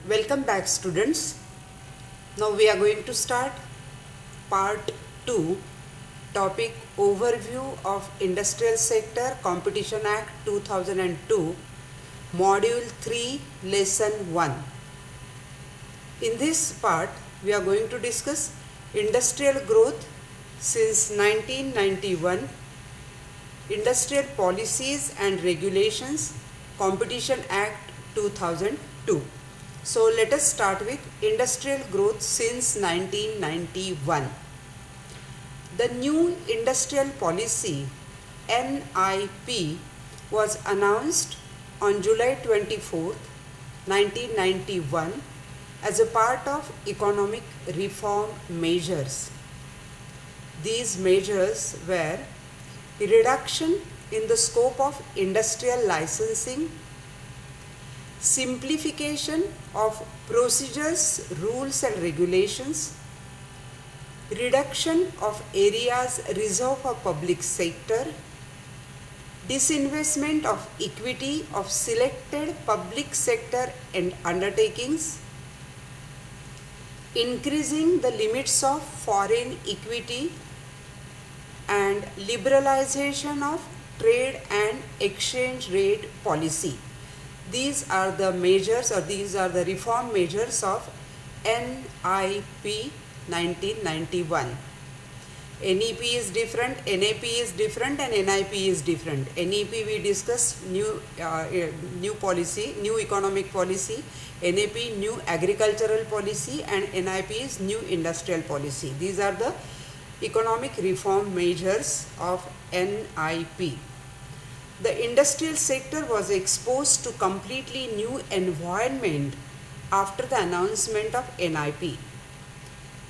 Welcome back, students. Now we are going to start part 2, topic overview of Industrial Sector Competition Act 2002, module 3, lesson 1. In this part we are going to discuss industrial growth since 1991, industrial policies and regulations, Competition Act 2002. So let us start with industrial growth since 1991. The new industrial policy NIP was announced on July 24, 1991 as a part of economic reform measures. These measures were a reduction in the scope of industrial licensing, simplification of procedures, rules and regulations, reduction of areas reserved for public sector, disinvestment of equity of selected public sector and undertakings, increasing the limits of foreign equity, and liberalization of trade and exchange rate policy. These are the measures, or these are the reform measures of NIP 1991. NEP is different, NAP is different, and NIP is different. NEP we discuss new policy, new economic policy. NAP new agricultural policy, and NIP is new industrial policy. These are the economic reform measures of NIP. The industrial sector was exposed to completely new environment after the announcement of NIP.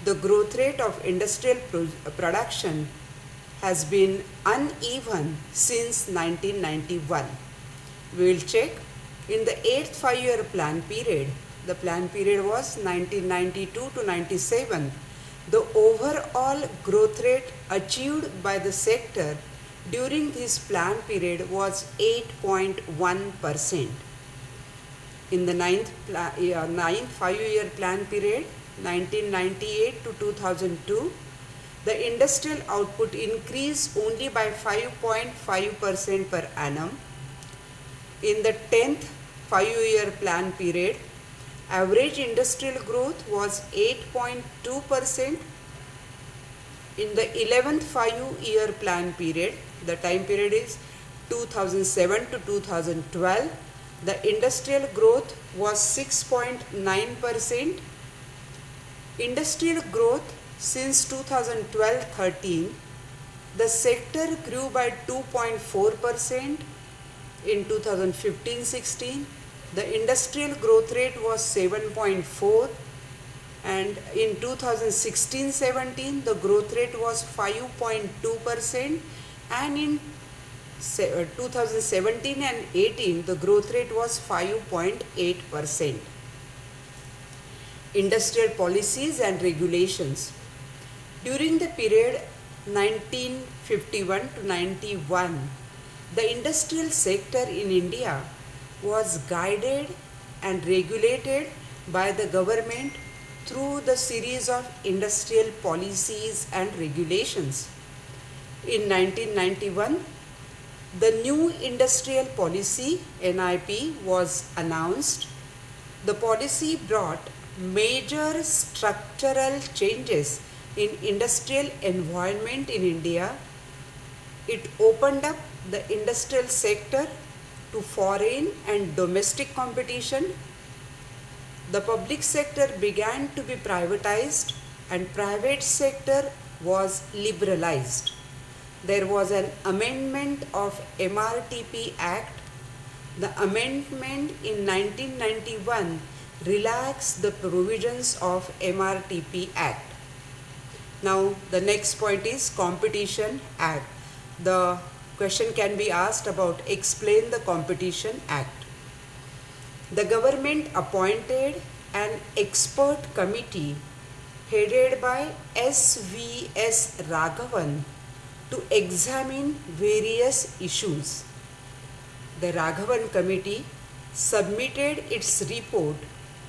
The growth rate of industrial production has been uneven since 1991. We will check. In the 8th 5-year plan period, the plan period was 1992 to 97, the overall growth rate achieved by the sector during this plan period was 8.1%. In the 9th 5-year plan period, 1998 to 2002, the industrial output increased only by 5.5% per annum. In the 10th 5-year plan period, average industrial growth was 8.2%. In the 11th 5-year plan period, the time period is 2007 to 2012, the industrial growth was 6.9%. Industrial growth since 2012-13, the sector grew by 2.4%. In 2015-16, the industrial growth rate was 7.4%. And in 2016-17, the growth rate was 5.2%, and in 2017 and 18, the growth rate was 5.8%. Industrial policies and regulations. During the period 1951 to 91, the industrial sector in India was guided and regulated by the government through the series of industrial policies and regulations. In 1991, the new industrial policy NIP was announced. The policy brought major structural changes in industrial environment in India. It opened up the industrial sector to foreign and domestic competition. The public sector began to be privatized and private sector was liberalized. There was an amendment of MRTP Act. The amendment in 1991 relaxed the provisions of MRTP Act. Now the next point is Competition Act. The question can be asked about explain the Competition Act. The government appointed an expert committee headed by S.V.S. Raghavan to examine various issues. The Raghavan committee submitted its report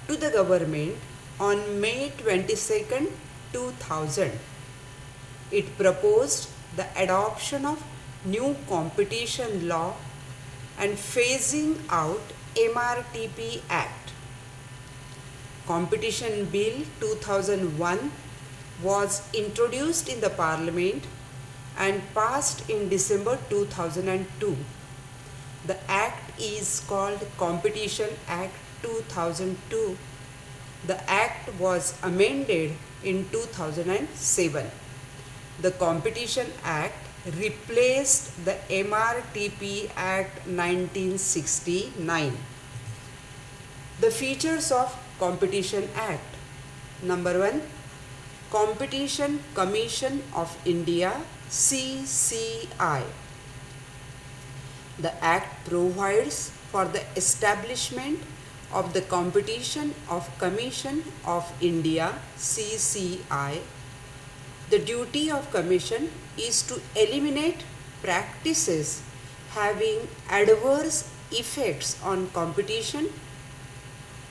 to the government on May 22nd, 2000. It proposed the adoption of new competition law and phasing out MRTP Act. Competition Bill 2001 was introduced in the Parliament and passed in December 2002. The act is called Competition Act 2002. The act was amended in 2007. The Competition Act replaced the MRTP Act 1969. The features of Competition Act. Number 1. Competition Commission of India, CCI. The Act provides for the establishment of the Competition of Commission of India, CCI. The duty of Commission is to eliminate practices having adverse effects on competition,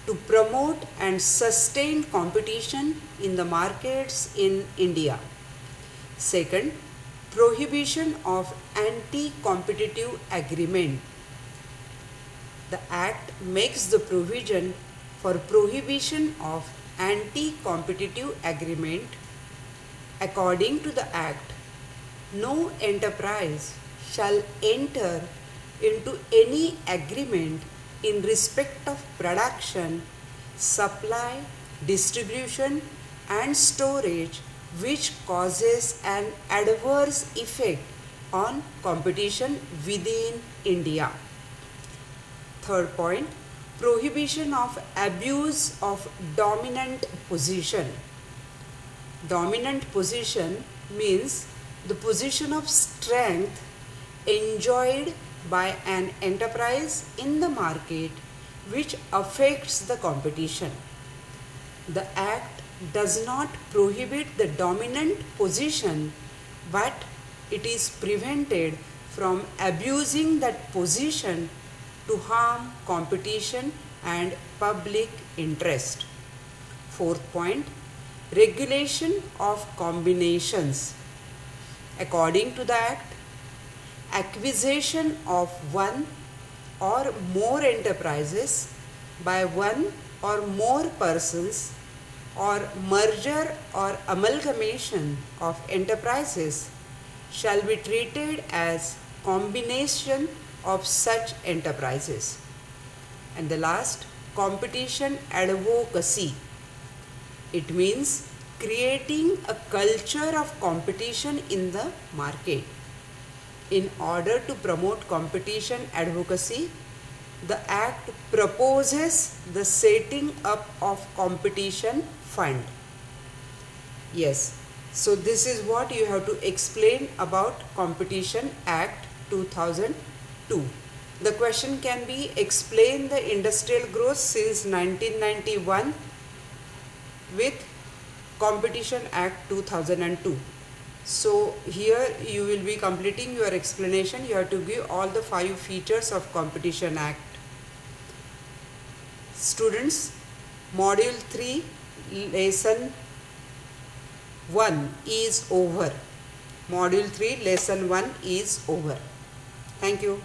to promote and sustain competition in the markets in India. Second, prohibition of anti-competitive agreement. The Act makes the provision for prohibition of anti-competitive agreement. According to the Act, no enterprise shall enter into any agreement in respect of production, supply, distribution and storage which causes an adverse effect on competition within India. Third point, prohibition of abuse of dominant position. Dominant position means the position of strength enjoyed by an enterprise in the market which affects the competition. The Act does not prohibit the dominant position, but it is prevented from abusing that position to harm competition and public interest. Fourth point, regulation of combinations. According to the Act, acquisition of one or more enterprises by one or more persons, or merger or amalgamation of enterprises shall be treated as combination of such enterprises. And the last, competition advocacy. It means creating a culture of competition in the market. In order to promote competition advocacy, the Act proposes the setting up of competition fund. Yes, so this is what you have to explain about Competition Act 2002. The question can be, explain the industrial growth since 1991 with Competition Act 2002. So here you will be completing your explanation. You have to give all the 5 features of Competition Act. Students, Module 3, Lesson 1 is over. Module 3, Lesson 1 is over. Thank you.